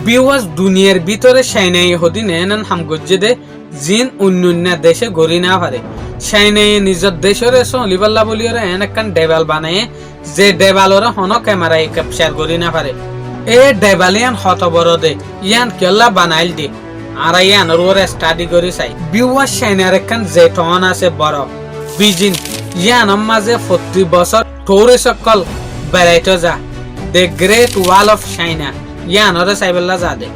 বিওয়াজ দুনিয়ার ভিতরে সাইনাই হদিন এনন হামগজ্জে দে জিন অন্য দেশে গড়ি না পারে সাইনাই নিজের দেশের চলিবাল্লা বলি ওরা এন একখান ডেবাল বানায় যে ডেবালরে হন ক্যামেরায় ক্যাপচার করি না পারে এ ডেবালিয়ান হত বড় দে ইয়ান কেল্লা বানাইল দে আর ইয়ানোর ওরে স্টাডি করে চাই বিওয়াজ সাইনার একখান যে টন আছে বড় বিজিন ইয়ানোর মাঝে 40 বছর ঠোরে সকল বেড়াইতে যা the great wall of China ইয়ানোরে চাইবেলা যা দে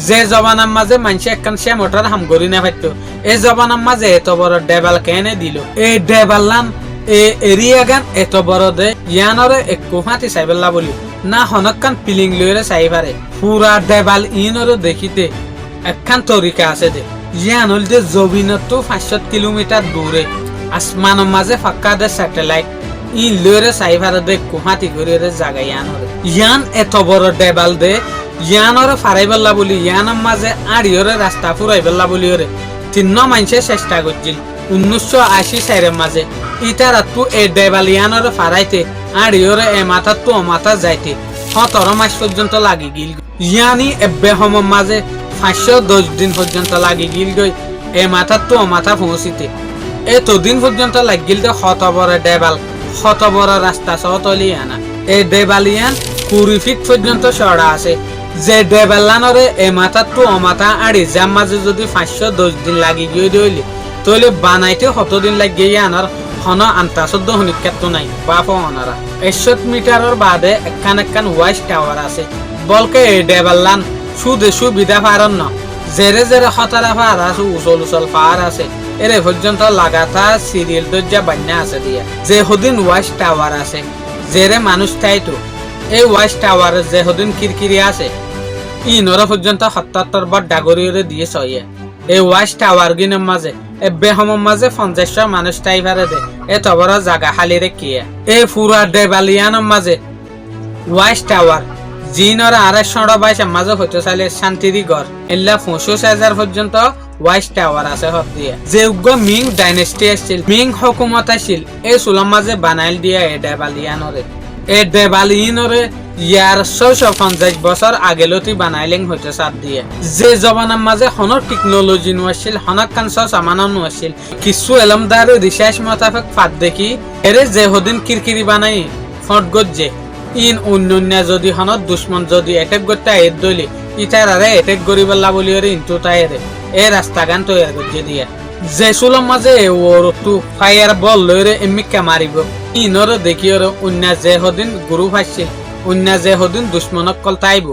যে জবানার মাঝে মানুষে একখান সে মোটর হাম করি না পারতো এই জবানার মাঝে এত বড় ডেবাল কেনে দিল এই ডেবালান এ এরিয়া গান এত বড় দে ইয়ানোরে একটু হাতি চাইবেলা বলি না হনকান ফিলিং লইরে চাই পারে পুরা ডেবাল ইনরে দেখিতে একখান তরিকা আছে দে ইয়ান হল যে জবিনত 500 কিলোমিটার দূরে আসমানের মাঝে ফাঁকা দে স্যাটেলাইট ই লইরে চাই পারে দে কুহাতি করে জায়গা ইয়ান এত বড় ডেবাল দে ইয়ানরে ফারাইবেলা বলি ইয়ানের মাঝে আড়িয়রে রাস্তা ফুরাইবেলা বলি ওরে তিন্ন মানুষে চেষ্টা করছিল 1980 সালের মাঝে ইতারা তু এ ডেবাল ইয়ানরে ফারাইতে আড়িয়রে এ মাথা তো মাথা যাইতে 17 মাস পর্যন্ত লাগি গিল ইয়ানি এব্বে হমর মাঝে 510 দিন পর্যন্ত লাগি গিল গই এ মাথা তো মাথা পৌঁছিতে এতদিন পর্যন্ত লাগিল দে হত বড় ডেবাল হত বড় রাস্তা সতলি আনা এই ডেবালিয়ান 20 ফিট পর্যন্ত চড়া আছে যে ডেবালানরে এ মাথা তো মাথা আড়ি যার মাঝে যদি 510 দিন লাগি গিয়ে দিলি তাহলে বানাইতে কতদিন লাগিয়ে আনার হন আন্তাসদ্দ হনিক্ষেত্র নাই বাপ অনারা 100 মিটারের বাদে একখান ওয়াইস টাওয়ার আছে বলকে এই ডেবালান সুদে সুবিধা পারন না জেরে জেরে হতারা পার আছে উচল পার আছে এরে পর্যন্ত লাগাতার সিরিয়াল দরজা বান্যা আছে দিয়া যে হদিন ওয়াইস টাওয়ার আছে জেরে মানুষ তাইতো এই ওয়াইস টাওয়ারে যে হদিন কিরকিরি আছে ইনরা পর্যন্ত 77 বার ডাগরিয়রে দিয়ে সইয়ে এই ওয়াইস টাওয়ার গিনের মাঝে এব্বে হমর মাঝে 50 মানুষ টাইভারে দে এত বড় জায়গা খালি রেখিয়ে এই পুরা ডেবালিয়ানের মাঝে ওয়াইস টাওয়ার জিনরা 222 মাঝে হতে চাইলে শান্তিরি ঘর এল্লা 65,000 পর্যন্ত ওয়াইস টাওয়ার আছে হত দিয়ে যে উগ্র মিং ডাইনেস্টি আসছিল মিং হুকুমত আসছিল এই সুলাম মাঝে বানাইল দিয়া এই ডেবালিয়ানরে এই ডেবালিয়ানরে ইয়ার 650 বছর আগেলতি বানাইলেন হইতে সাত দিয়ে যে জবানার মাঝে হনর টেকনোলজি নছিল হনক কানস সামানা নছিল কিছু এলমদার রিসার্চ মোতাবেক ফাদ দেখি এরে যে হদিন কিরকিরি বানাই ফট গজ্জে ইন অন্যান্য যদি হনত দুশ্মন যদি অ্যাটাক করতে এর দইলে ইতারারে অ্যাটাক করিবলা বলি ওরে ইনটু তাইরে এ রাস্তা গান তৈরি করতে দিয়ে যে সুলম মাঝে ওর টু ফায়ার বল লইরে এমিকা মারিব ইনর দেখি ওর অন্য যে হদিন গুরু ফাইছিল অন্য যে হদিন দুশ্মনক কল তাইব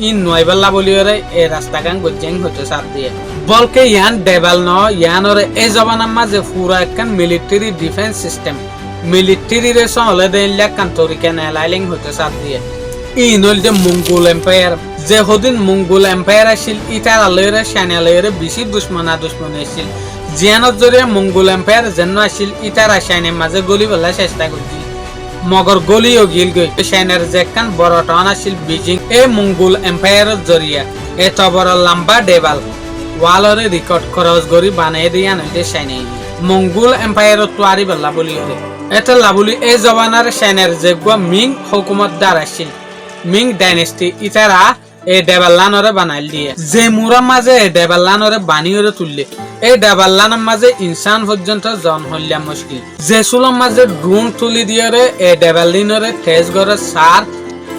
ইন নয়বেলা বলি ওরে এ রাস্তা গান গজ্জেং হতে সাথ দিয়ে বলকে ইয়ান ডেবাল ন ইয়ান ওরে এ জবানার মাঝে পুরা একখান মিলিটারি ডিফেন্স সিস্টেম মিলিটারি রে সলে দেইলা কান্তরিকা নেলাইলিং হতে সাথ দিয়ে ইনল যে মঙ্গোল এম্পায়ার যে হদিন মঙ্গোল এম্পায়ার আসিল ইটার আলয়রে শানালয়রে বেশি দুশ্মন আসিল জিয়ানত জরিয়া মঙ্গোল এম্পায়ার যেন আসিল ইটার শাইনের মাঝে গলি বলা চেষ্টা করছিল মগর গলিও গিল গই শাইনের যে একখান বড় টাউন আসিল বেজিং এ মঙ্গোল এম্পায়ারের জরিয়া এত বড় লম্বা ডেবাল ওয়ালরে রেকর্ড খরচ করি বানিয়ে দিয়ে আনতে শাইনে মঙ্গোল এম্পায়ারের তোয়ারি বলা বলি হরে এটা লাবলি এই জবানার শাইনের যে মিং হুকুমত দ্বার আসিল মিং ডাইনেস্টি ইতারা এই ডেবাল্লানরে বানাইল দিয়ে যে মুরা মাঝে ডেবাল্লানরে বানিয়রে তুললে এই ডেবাল্লানের মাঝে ইনসান পর্যন্ত জন হইলা মুশকিল যে সুলম মাঝে ড্রোন তুলি দিয়ে এই ডেবাল্লিনরে তেজ করে সার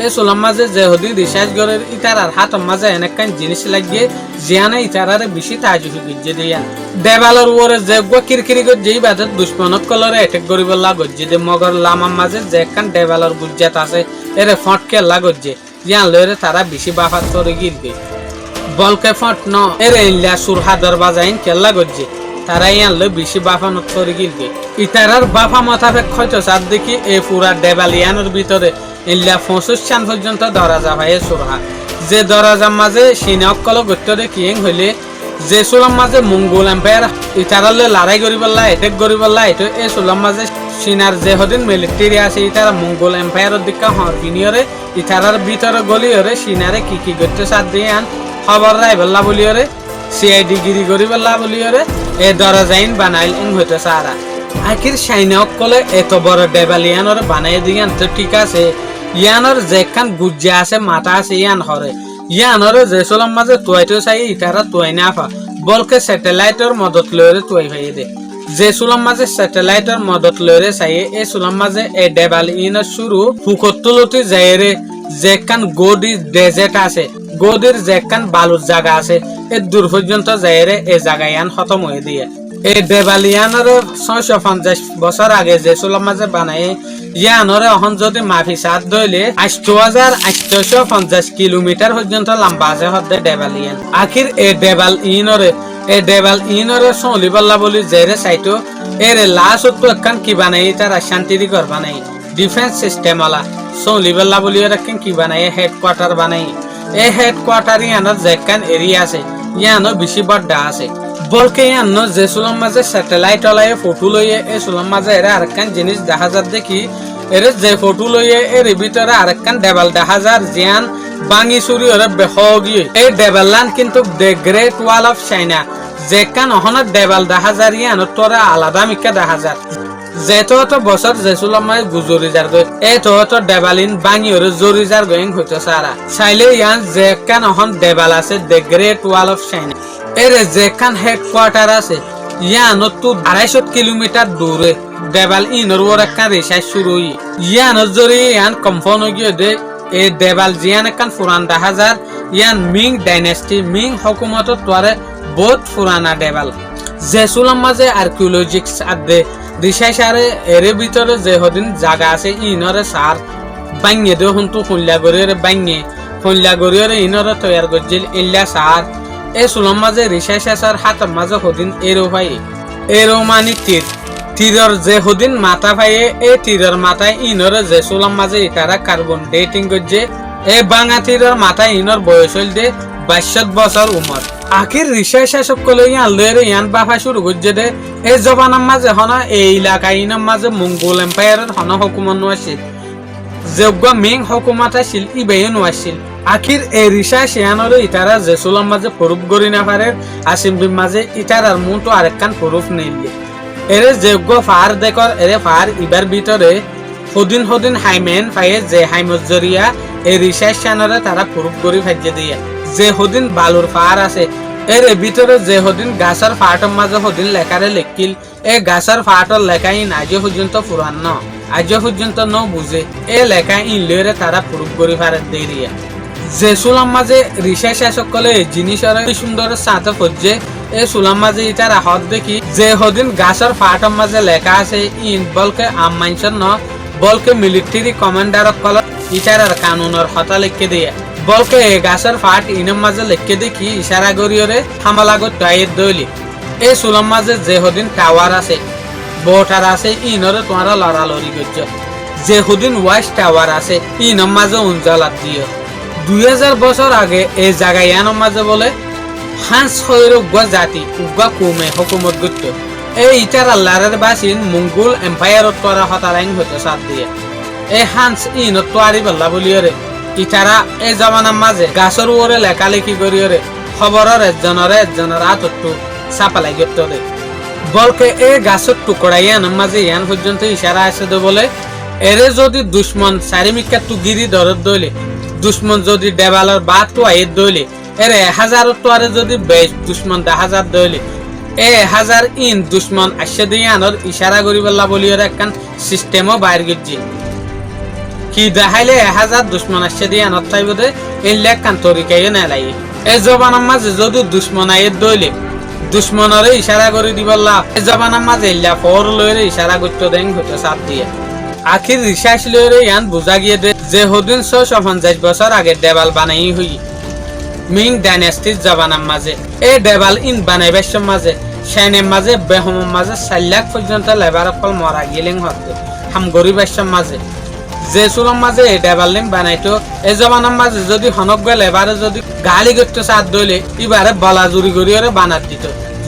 এই সুলম মাঝে যে হদি রিসার্চ করে ইতারার হাতের মাঝে এনেকান জিনিস লাগিয়ে জিয়ানে ইতারারে বেশি তাজুহি গজ্জে দিয়া ডেবালর ওরে যে কিরকিরি গজ্জেই বাদে দুশ্মনক কলরে অ্যাটাক করিবলা গজ্জে দে মগর লামার মাঝে যে একখান ডেবালর গুজ্জাত আছে এরে ফটকে লাগজ্জে ইয়ান লইরে তারা বেশি বাফাত করে গিলবে বলকে ফট ন এরে ইল্লা সুরহা দরবাজাইন কেল্লা গজ্জে তারা ইয়ান লই বেশি বাফানত করে গিলবে ইতারার বাফা মোতাবেক হয়তো সাত দেখি এই পুরা ডেবালিয়ানের ভিতরে ইল্লা 25 পর্যন্ত দরজা ভাই সুরহা যে দরজার মাঝে সিনকল গত্তরে কিং হইলে যে সুলাম মাঝে মঙ্গোল এম্পায়ার ইতারালে লড়াই করিবলা অ্যাটাক করিবলা এটা এই সুলাম মাঝে সিনার যে হদিন মিলিটারি আছে ইতারা মঙ্গোল এম্পায়ারের দিকে হরবিনিয়রে ইতারার ভিতরে গলিয়রে সিনারে কি করতে সাথ দিয়ে আন খবর রাইবল্লা বলিয়রে সিআইডি গিরি করিবল্লা বলিয়রে এ দরজাইন বানাইল হইতে সারা আখির সাইনক কলে এত বড় ডেবালিয়ানরে বানাই দিয়ে আনতে ঠিক আছে ইয়ানোর যেখান গুজ্জা আছে মাথা আছে ইয়ান হরে ইয়ানরে যে সুলাম মাঝে তুয়াইতো চাই ইটারা তুয়াই না ফা বলকে স্যাটেলাইটের মদত লইরে তুয়াই ভাই দে যে সুলাম মাঝে স্যাটেলাইটের মদত লইরে চাই এই সুলাম মাঝে এ ডেবাল ইনের শুরু ফুকতুলতি যাইরে যেখান গোডি ডেজার্ট আছে গোডির যেখান বালুর জায়গা আছে এই দূর পর্যন্ত যাইরে এই জায়গায় আন খতম হয়ে দিয়ে এই ডেবালিয়ানের 650 বছর আগে যে সুলাম মাঝে বানায় ইয়ানরে এখন যদি মাফি সাত দইলে 8850 কিলোমিটার পর্যন্ত লম্বা আছে হদ্দে ডেবালিয়ান আখির এই ডেবাল ইনরে সলিবাল্লা বলি জেরে সাইটো এর লাস্ট তো একখান কি বানাই তারা শান্তিরি ঘর বানাই ডিফেন্স সিস্টেম আলা সলিবাল্লা বলি একখান কি বানাই হেডকোয়ার্টার বানাই এই হেডকোয়ার্টার ইয়ানোর যেখান এরিয়া আছে ইয়ানো বেশি বড় আছে বলকে ইয়ানো যে সুলাম মাঝে স্যাটেলাইট ওলায় ফটো লইয়ে এই সুলাম মাঝে এরা আরেকখান জিনিস দেখা যার দেখি এর যে ফটো লইয়ে এর ভিতরে আরেকখান ডেবাল দেখা যার জিয়ান বাঙি চুরি ওরে বেহগিয়ে এই ডেবালান কিন্তু দ্য গ্রেট ওয়াল অফ চাইনা যেখান অহনের ডেবাল দেখা যার ইয়ানো তোরা আলাদা মিকা দেখা যার যেত বছর যে সুলাম মাঝে গুজরি যার গই এই তো ডেবালিন বাঙি ওরে জরি যার গইং হইতো সারা চাইলে ইয়ান যেখান অহন ডেবাল আছে দ্য গ্রেট ওয়াল অফ চাইনা এর যেখান হেডকোয়ার্টার আছে ইয়ানো তো 250 কিলোমিটার দূরে ডেবাল ইনর ওর একখান রিসার্চ শুরু হই ইয়ানোর জরি ইয়ান কম্পন গিয়ে দে এই ডেবাল জিয়ান একখান পুরান দেখা যার ইয়ান মিং ডাইনেস্টি মিং হুকুমত তোরে বহুত পুরানা ডেবাল যে সুলাম মাঝে আর্কিওলজিক্স আদে রিসার্চ আরে এর ভিতরে যে হদিন জায়গা আছে ইনরে সার বাঙ্গে দে হন্তু খুললা গরিরে বাঙ্গে খুললা গরিরে ইনরে তৈয়ার গজিল ইল্লা সার এ সুলাম মাঝে রিসার্চ আসার হাত মাঝে হদিন এরো ভাই এরো মানি তীরর যে হদিন মাথা ভাইয়ে এই তীরর মাথায় ইনরে যে সুলাম মাঝে ইতারা কার্বন ডেটিং করছে এই বাঙা তীরর মাথায় ইনর বয়স হইল দে 22 বছর উমর আখির রিসার্চ সকলে ইয়ান লয়ের ইয়ান বাফা শুরু করছে দে এই জবানার মাঝে হন এই এলাকা ইনার মাঝে মঙ্গোল এম্পায়ারের হন হুকুমত আসছিল যোগ্য মিং হুকুমত আসছিল ইবেও আসছিল আখির এই রিসার্চ ইয়ানরে ইতারা যে সুলাম মাঝে প্রুফ করি না পারে আসিম বিম মাঝে ইতারার মুটো আরেকখান প্রুফ নেইলে এরে যোগ্য ফার দেখর এরে ফার ইবার ভিতরে হদিন হাইমেন ফাইয়ে যে হাইমত জরিয়া এই রিসার্চ চ্যানেলে তারা প্রুফ করি ফাইজে দিয়ে যে হদিন বালুর ফার আছে এর ভিতরে যে হদিন গাছার ফাটর মাঝে হদিন লেখারে লেখিল এই গাছার ফাটর লেখা ইন আজ পর্যন্ত পুরান ন আজ পর্যন্ত ন বুঝে এই লেখা ইন লইরে তারা প্রুফ করি ফারে দিয়ে যে সুলাম মাঝে রিসার্চ সকলে জিনিসের সুন্দর সাথে পড়ছে এই সুলাম মাঝে ইটার হাত দেখি যে হদিন গাছর ফাটর মাঝে লেখা আছে ইন বলকে আম মাইনসন ন বলকে মিলিটারি কমান্ডার কল ইটার কানুনের হতা লিখে দিয়ে বলকে গাছর ফাট ইনের মাঝে লিখে দেখি ইশারা করিয়রে হামলাগত টাইয়ের দইলি এই সুলাম মাঝে যে হদিন টাওয়ার আছে বোটার আছে ইনরে তোমার লড়ালড়ি করছে যে হদিন ওয়াইস টাওয়ার আছে ইনের মাঝে উঞ্জলাত দিও 2000 বছর আগে এই জায়গায় ইয়ানোর মাঝে বলে হান্স হইর উগ্র জাতি উগ্র কুমে হুকুমত গুত্ত এই ইটার আল্লাহরের বাসিন মঙ্গোল এম্পায়ারত তোরা হতারাইং হইতো সাথ দিয়ে এই হান্স ইনত তোয়ারি বল্লা বলিয়রে ইটারা এই জমানার মাঝে গাছর ওরে লেখালেখি করিয়রে খবরের একজনের আতট্টু চাপালাই গেত দে বলকে এই গাছর টুকরা ইয়ানোর মাঝে ইয়ান পর্যন্ত ইশারা আছে দে বলে এরে যদি দুশ্মন চারিমিকা তুগিরি দরদ দইলে দুশ্মন যদি ডেবালের বাদ তো আয়ের দইলে এর 1000 তোয়ারে যদি বেশ দুশ্মন 10,000 দইলে 1000 ইন দুশ্মন আসে দিয়ে আনর ইশারা করি বল্লা বলিয়র একখান সিস্টেমও বাইর গেছি কি দেখাইলে 1000 দুশ্মন আসে দিয়ে আনর চাইব দে এই লেখান তরিকাইও নেলাই এই জবানার মাঝে যদি দুশ্মন আয়ের দইলে দুশ্মনরে ইশারা করে দিবল্লা এই জবানার মাঝে ইল্লা ফর লইরে ইশারা করতে দেন হতো সাথ দিয়ে আখির রিসার্চ লইরে ইয়ান বুঝা গিয়ে দে যে হদিন 650 বছর আগে দেবাল বানাই হই মিং ডাইনেস্টির জবানার মাঝে এই দেবাল ইন বানাইবার মাঝে সেনের মাঝে বেহমের মাঝে 4 লাখ পর্যন্ত লেবার অকল মরা গেলেন হতে হাম গরিবার মাঝে যে সুলম মাঝে এই দেবাল লিম বানাইতো এই জবানার মাঝে যদি হনক গেলে এবারে যদি গালি করতে সাথ দইলে এবারে বলা জুরি করিয়ে বানাত দিত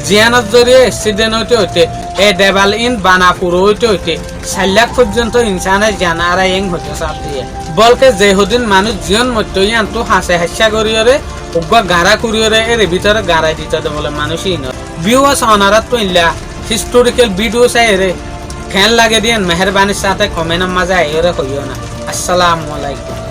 জিয়ানত জরিয়ে অ্যাক্সিডেন্ট হইতে এই দেবাল ইন বানা পুরো হইতে 4 লাখ পর্যন্ত ইনসানের জান আরাইং হতে সাথ দিয়ে বলকে যে হদিন মানুষ জীবন মত ইয়ান তো হাসে হাসা করিয়ে উগ্র গাড়া করিয়ে এর ভিতরে গাড়াই দিতে বলে মানুষই ন ভিউয়ার্স অনারাত তো ইল্লা হিস্টোরিক্যাল ভিডিও চাই রে খেয়াল লাগে দিয়ে মেহরবানির সাথে কমেন্টের মাঝে আইরে কইও না আসসালামু আলাইকুম।